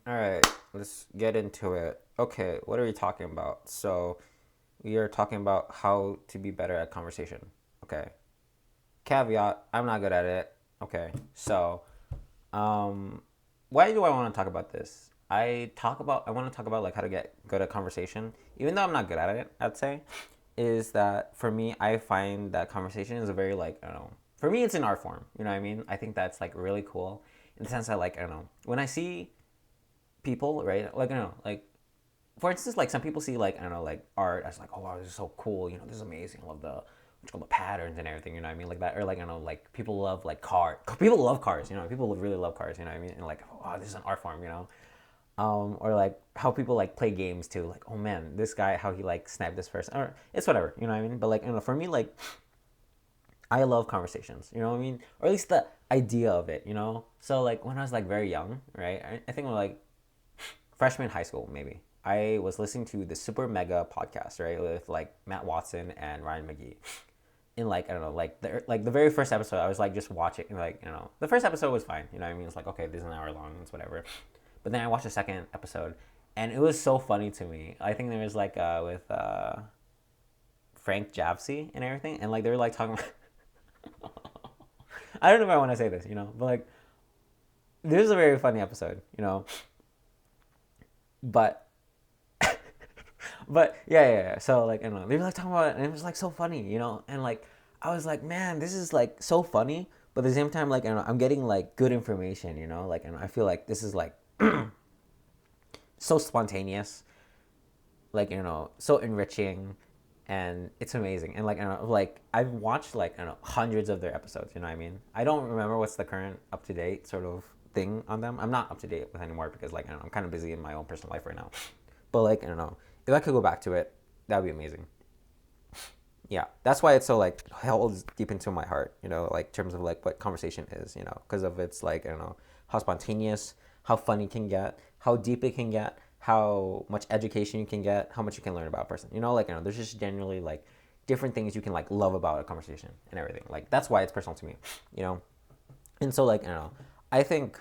All right, let's get into it. Okay, what are we talking about? So, we are talking about how to be better at conversation. Okay. Caveat, I'm not good at it. Okay. So, um why do I want to talk about this? I want to talk about like how to get good at conversation, even though I'm not good at it, I'd say, is that for me, I find that conversation is a very like, I don't know. For me, it's an art form. You know what I mean? I think that's like really cool in the sense that like, I don't know. When I see people, right? Like, I don't know, like for instance, like some people see like, I don't know, like art as like, oh wow, this is so cool, you know, this is amazing. I love the patterns and everything, you know what I mean, like that. Or like, I don't know, like people love like people love cars, you know, people really love cars, you know what I mean, and like, oh, this is an art form, you know. Or like how people like play games too, like, oh man, this guy, how he like sniped this person, or it's whatever, you know what I mean. But like, you know, for me, like I love conversations, you know what I mean, or at least the idea of it, you know. So like when I was like very young, right, I think when like freshman high school maybe, I was listening to the Super Mega podcast, right, with like Matt Watson and Ryan McGee. In like, I don't know, like the very first episode, I was like just watching, like, you know, the first episode was fine, you know what I mean, it's like, okay, this is an hour long, it's whatever. But then I watched the second episode, and it was so funny to me. I think there was like with Frank Javsey and everything, and like they were like talking. I don't know if I want to say this, you know, but like this is a very funny episode, you know. But yeah. So like, I don't know, they were like talking about it, and it was like so funny, you know, and like I was like, man, this is like so funny, but at the same time, like, I don't know, I'm getting like good information, you know, like, and I feel like this is like so spontaneous, like, you know, so enriching, and it's amazing. And like, I don't know, like I've watched like, I don't know, hundreds of their episodes, you know what I mean. I don't remember what's the current up to date sort of thing on them. I'm not up to date with anymore because like, I don't know, I'm kind of busy in my own personal life right now. But like, I don't know, if I could go back to it, that would be amazing. Yeah, that's why it's so like held deep into my heart, you know, like in terms of like what conversation is, you know, because of its like, I don't know, how spontaneous, how funny it can get, how deep it can get, how much education you can get, how much you can learn about a person, you know, like, I don't know, there's just generally like different things you can like love about a conversation and everything. Like that's why it's personal to me, you know. And so like, I don't know, I think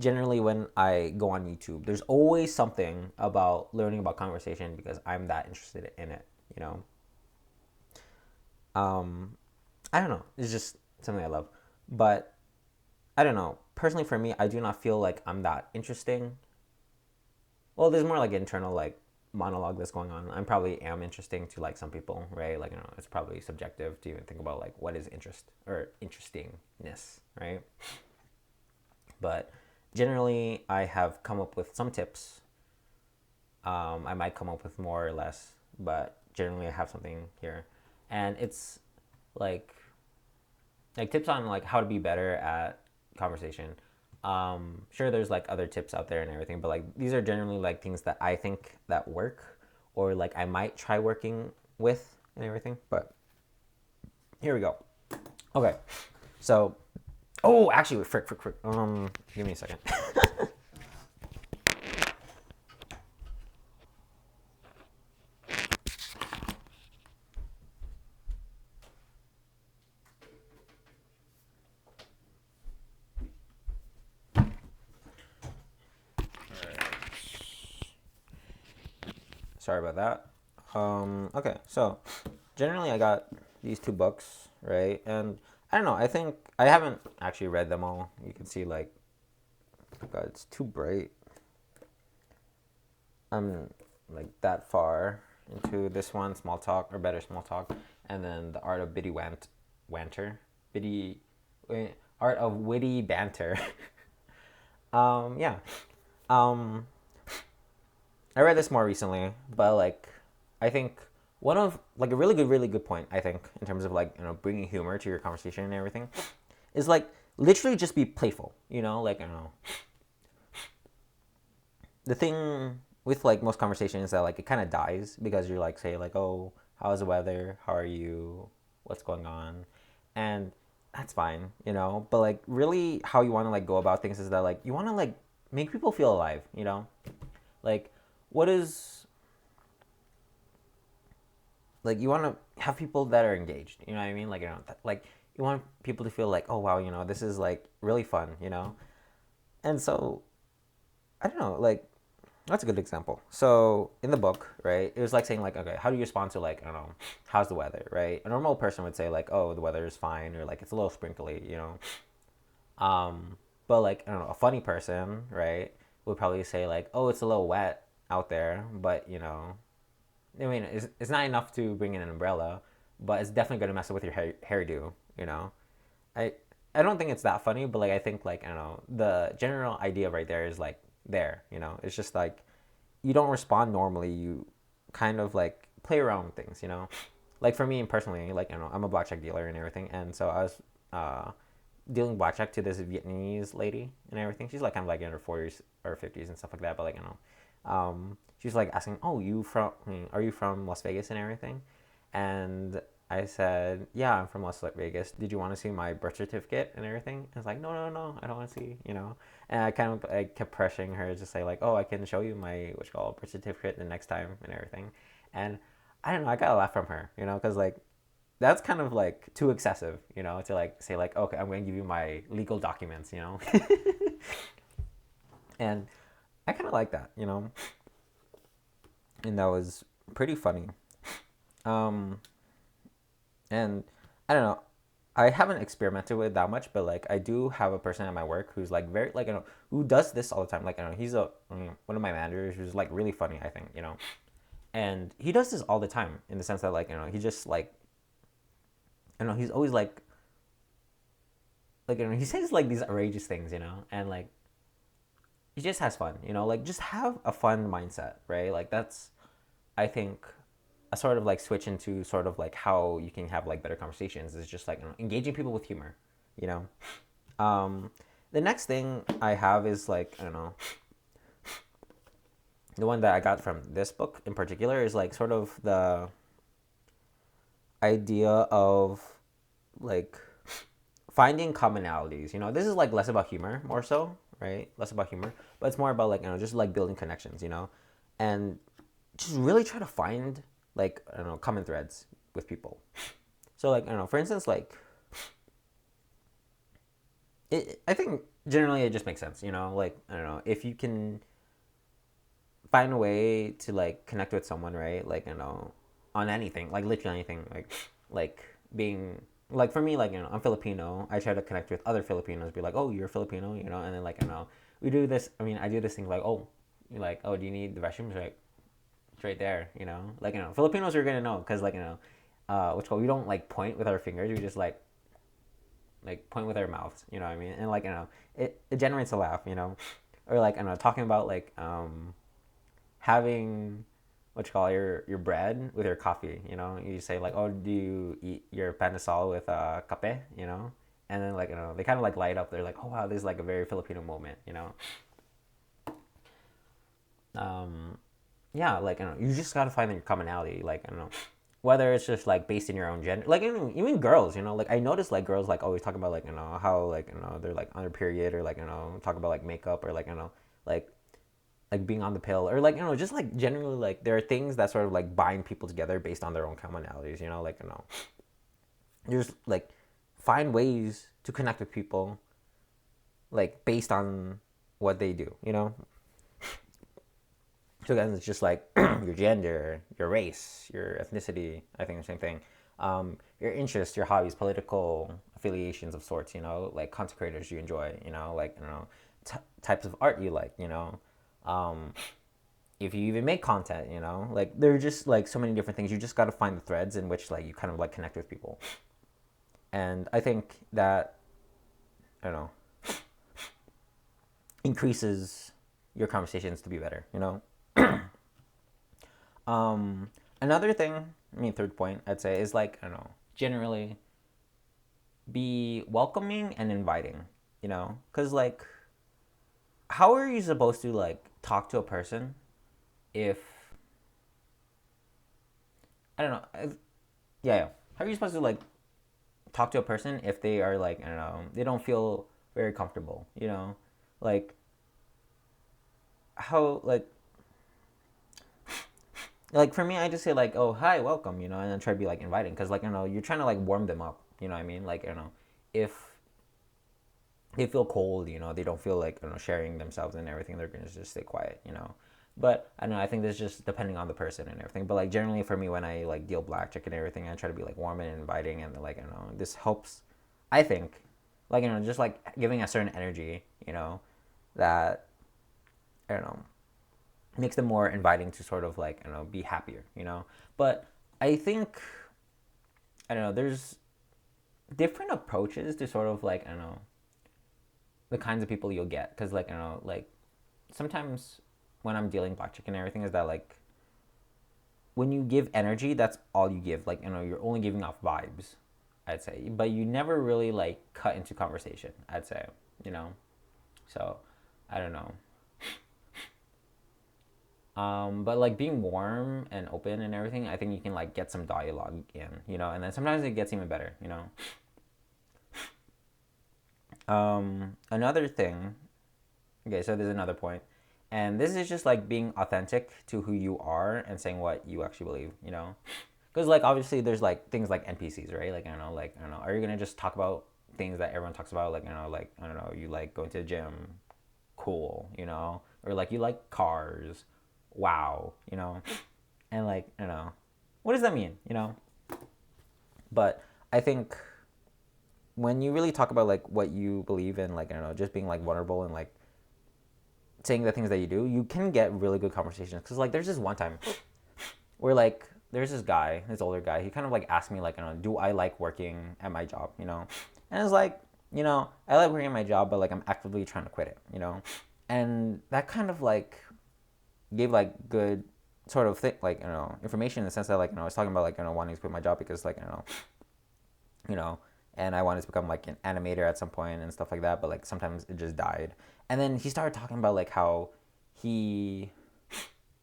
generally when I go on YouTube, there's always something about learning about conversation because I'm that interested in it, you know. um I don't know. It's just something I love. But I don't know. Personally, for me, I do not feel like I'm that interesting. Well, there's more like internal like monologue that's going on. I probably am interesting to like some people, right? Like, you know, it's probably subjective to even think about like what is interest or interestingness, right? But generally, I have come up with some tips. I might come up with more or less, but generally, I have something here, and it's like tips on like how to be better at conversation. Sure, there's like other tips out there and everything, but like these are generally like things that I think that work, or like I might try working with and everything. But here we go. Okay, so oh, actually, frick. Give me a second. Sorry about that. Okay, so generally I got these two books, right? And I don't know. I think I haven't actually read them all. You can see like, oh God, it's too bright. I'm like that far into this one, small talk or better small talk, and then the art of wanter, bitty, art of witty banter. Yeah. Um, I read this more recently, but like, I think one of like a really good point I think in terms of like, you know, bringing humor to your conversation and everything is like literally just be playful. You know, like, I don't know, the thing with like most conversations is that like it kind of dies because you're like, say like, oh, how's the weather, how are you, what's going on, and that's fine, you know. But like really how you want to like go about things is that like you want to like make people feel alive, you know. Like what is like you want to have people that are engaged, you know what I mean, like, you know, like you want people to feel like, oh wow, you know, this is like really fun, you know. And so I don't know, like that's a good example. So in the book, right, it was like saying like, okay, how do you respond to like, I don't know, how's the weather, right? A normal person would say like, oh, the weather is fine, or like it's a little sprinkly, you know. But like, I don't know, a funny person, right, would probably say like, oh, it's a little wet out there, but you know, I mean, it's not enough to bring in an umbrella, but it's definitely gonna mess up with your hairdo, you know. I I don't think it's that funny, but like I think like I don't know, the general idea right there is like there, you know. It's just like you don't respond normally. You kind of like play around with things, you know. Like for me personally, like you know, I'm a blackjack dealer and everything, and so I was dealing blackjack to this Vietnamese lady and everything. She's like kind of like in her 40s or 50s and stuff like that, but like you know, she's like asking, "Oh, are you from Las Vegas and everything?" And I said, "Yeah, I'm from Las Vegas. Did you want to see my birth certificate and everything?" And it's like, "No, no, no, I don't want to see," you know. And I kept pressuring her to say like, "Oh, I can show you my what you call birth certificate the next time and everything." And I don't know, I got a laugh from her, you know, because like that's kind of like too excessive, you know, to like say like, okay, I'm going to give you my legal documents, you know. And I kind of like that, you know, and that was pretty funny. Um, and I don't know, I haven't experimented with it that much, but like I do have a person at my work who's like very like you know who does this all the time. Like I don't know, one of my managers who's like really funny, I think, you know, and he does this all the time in the sense that like you know he just like I don't know he's always like you know he says like these outrageous things, you know, and like he just has fun, you know, like just have a fun mindset, right? Like that's I think a sort of like switch into sort of like how you can have like better conversations is just like you know, engaging people with humor, you know. Um, the next thing I have is like I don't know the one that I got from this book in particular is like sort of the idea of like finding commonalities. You know, this is like less about humor, more so, right? Less about humor, but it's more about like you know just like building connections. You know, and just really try to find like I don't know common threads with people. So like I don't know, for instance, like I think generally it just makes sense. You know, like I don't know if you can find a way to like connect with someone, right? Like you know, on anything, like literally anything, like being like for me, like you know, I'm Filipino. I try to connect with other Filipinos, be like, oh, you're Filipino, you know, and then like you know, we do this. I mean, I do this thing like, oh, you're like, oh, do you need the restrooms? Like, it's right there, you know. Like you know, Filipinos are gonna know because like you know, what's called we don't like point with our fingers. We just like point with our mouths, you know what I mean? And like you know, it generates a laugh, you know, or like I don't know, talking about like having what you call your bread with your coffee. You know, you say like, oh, do you eat your pandesal with kape? You know, and then like you know they kind of like light up. They're like, oh wow, this is like a very Filipino moment. You know, um, yeah, like you know, you just gotta find your commonality. Like I don't know. Whether it's just like based in your own gender, like even girls, you know, like I notice like girls like always talk about like you know how like you know they're like on their period or like you know talk about like makeup or like you know like being on the pill or like you know just like generally like there are things that sort of like bind people together based on their own commonalities, you know, like you know you just like find ways to connect with people like based on what they do, you know. So then it's just like your gender, your race, your ethnicity, I think the same thing, your interests, your hobbies, political affiliations of sorts, you know, like content creators you enjoy, you know, like you know types of art you like, you know, um, if you even make content, you know, like there are just like so many different things. You just got to find the threads in which like you kind of like connect with people. And I think that I don't know increases your conversations to be better. You know, another thing. I mean, third point I'd say is like I don't know. Generally, be welcoming and inviting. You know, because like, how are you supposed to like talk to a person if I don't know? Yeah, yeah. How are you supposed to like talk to a person if they are like I don't know they don't feel very comfortable, you know, like how like for me I just say like oh hi welcome, you know, and then try to be like inviting because like you know you're trying to like warm them up, you know what I mean, like I don't know if they feel cold, they don't feel like, sharing themselves and everything. They're gonna just stay quiet. But I don't know. I think that's just depending on the person and everything. But like generally for me, when I like deal blackjack and everything, I try to be like warm and inviting, and like, this helps. I think, like, just like giving a certain energy, that I don't know makes them more inviting to sort of like, be happier. But I think, I don't know. There's different approaches to sort of like, I don't know, the kinds of people you'll get, because like, I don't know, like sometimes when I'm dealing blackjack and everything, is that like when you give energy, that's all you give. Like, you're only giving off vibes, I'd say, but you never really like cut into conversation, I'd say, you know. So I don't know. But like being warm and open and everything, I think you can like get some dialogue in, and then sometimes it gets even better. Another thing. Okay, so there's another point, and this is just like being authentic to who you are and saying what you actually believe. Because like obviously there's like things like NPCs, right? Like I don't know, are you gonna just talk about things that everyone talks about? Like I don't know, you like going to the gym, cool, or like you like cars, wow, and like I don't know, what does that mean? But I think when you really talk about like what you believe in, like I don't know, just being like vulnerable and like saying the things that you do, you can get really good conversations. Because like there's this one time where like there's this guy, this older guy, he kind of like asked me like, I don't know, do I like working at my job? And it's like, I like working at my job, but like I'm actively trying to quit it. And that kind of like gave like good sort of thing, like information in the sense that like I was talking about like wanting to quit my job because like you know, and I wanted to become like an animator at some point and stuff like that, but like sometimes it just died. And then he started talking about like how he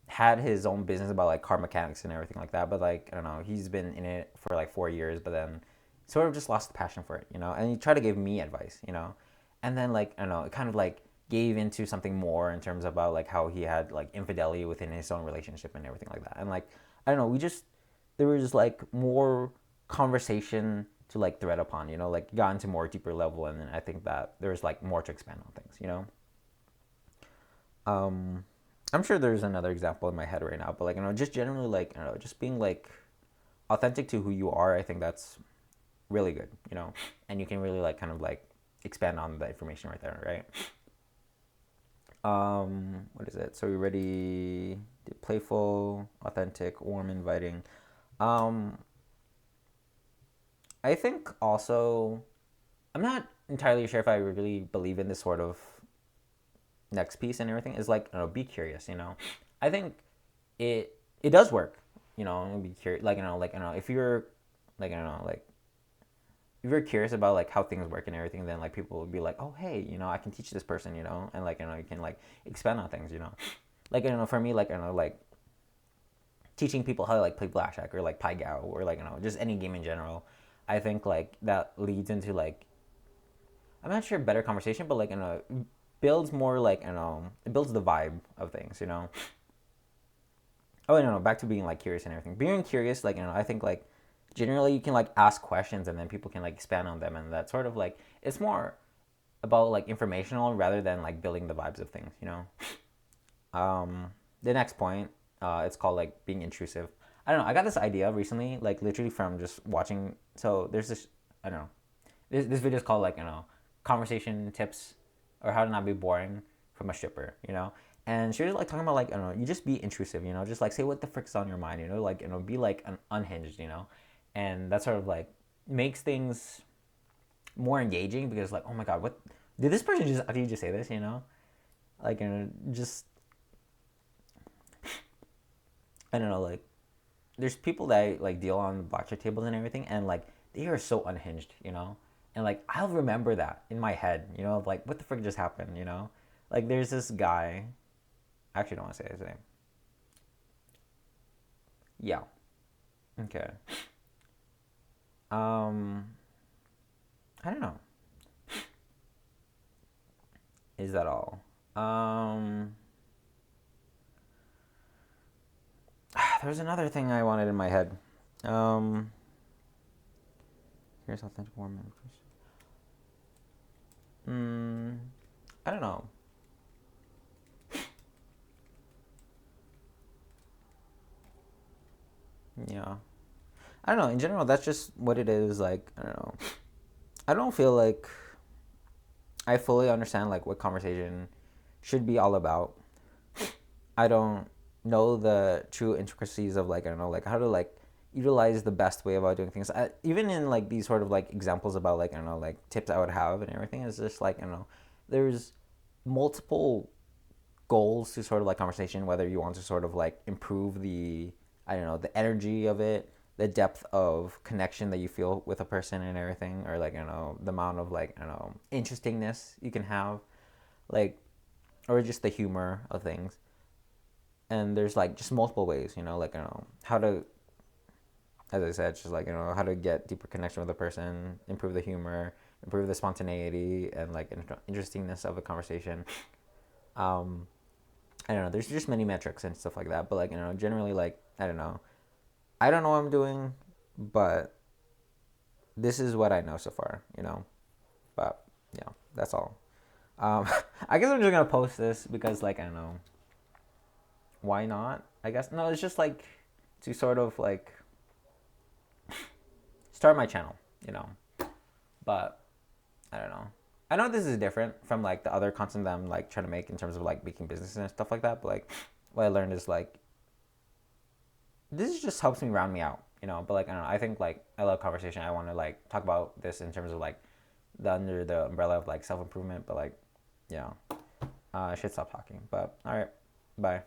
had his own business about like car mechanics and everything like that, but like I don't know, he's been in it for like 4 years, but then sort of just lost the passion for it. And he tried to give me advice. And then like I don't know, it kind of like gave into something more in terms about like how he had like infidelity within his own relationship and everything like that. And like I don't know, there was like more conversation to like thread upon, like got into more deeper level, and then I think that there's like more to expand on things. Um, I'm sure there's another example in my head right now, but like just generally like just being like authentic to who you are. I think that's really good, and you can really like kind of like expand on the information right there, right? What is it? So we ready? Playful, authentic, warm, inviting. Um, I think also I'm not entirely sure if I really believe in this sort of next piece and everything. Is like be curious. I think it does work. Be curious. Like if you're like I don't know, like if you're curious about like how things work and everything, then like people would be like, oh hey, I can teach this person, and like you can like expand on things. Like for me, like like teaching people how to like play blackjack or like pai gow or like just any game in general. I think like that leads into like I'm not sure better conversation, but like builds more like it builds the vibe of things. Oh no, back to being like curious and everything. Being curious, like I think like generally you can like ask questions and then people can like expand on them, and that sort of like it's more about like informational rather than like building the vibes of things. The next point, it's called like being intrusive. I don't know. I got this idea recently, like literally from just watching. So there's this, I don't know. This video is called like conversation tips or how to not be boring from a stripper. And she was like talking about like I don't know, you just be intrusive, just like say what the frick's on your mind, like be like unhinged, and that sort of like makes things more engaging because like oh my god, what did this person just did you just say this, like just I don't know, like there's people that like deal on blackjack tables and everything, and like they are so unhinged, and like I'll remember that in my head, like what the frick just happened. Like there's this guy, I actually don't want to say his name. Yeah. Okay. Um, I don't know. Is that all? Um, there's another thing I wanted in my head. Um, here's authentic warm. Mm, I don't know. Yeah. I don't know. In general, that's just what it is. Like, I don't know. I don't feel like I fully understand like what conversation should be all about. I don't know the true intricacies of like I don't know like how to like utilize the best way about doing things. Even in like these sort of like examples about like I don't know like tips I would have and everything is just like I don't know. There's multiple goals to sort of like conversation, whether you want to sort of like improve the I don't know the energy of it, the depth of connection that you feel with a person and everything, or like I don't know the amount of like I don't know interestingness you can have, like or just the humor of things. And there's like just multiple ways, like I don't know how to, as I said, just like how to get deeper connection with a person, improve the humor, improve the spontaneity and like interestingness of a conversation. Um, I don't know. There's just many metrics and stuff like that. But like generally like I don't know. I don't know what I'm doing, but this is what I know so far. But yeah, that's all. Um, I guess I'm just gonna post this because like I don't know why not. I guess no. It's just like to sort of like start my channel. You know, but I don't know. I know this is different from like the other content that I'm like trying to make in terms of like making businesses and stuff like that. But like what I learned is like this just helps me round me out. But like I don't know, I think like I love conversation. I want to like talk about this in terms of like the under the umbrella of like self improvement. But like, yeah, I should stop talking. But all right, bye.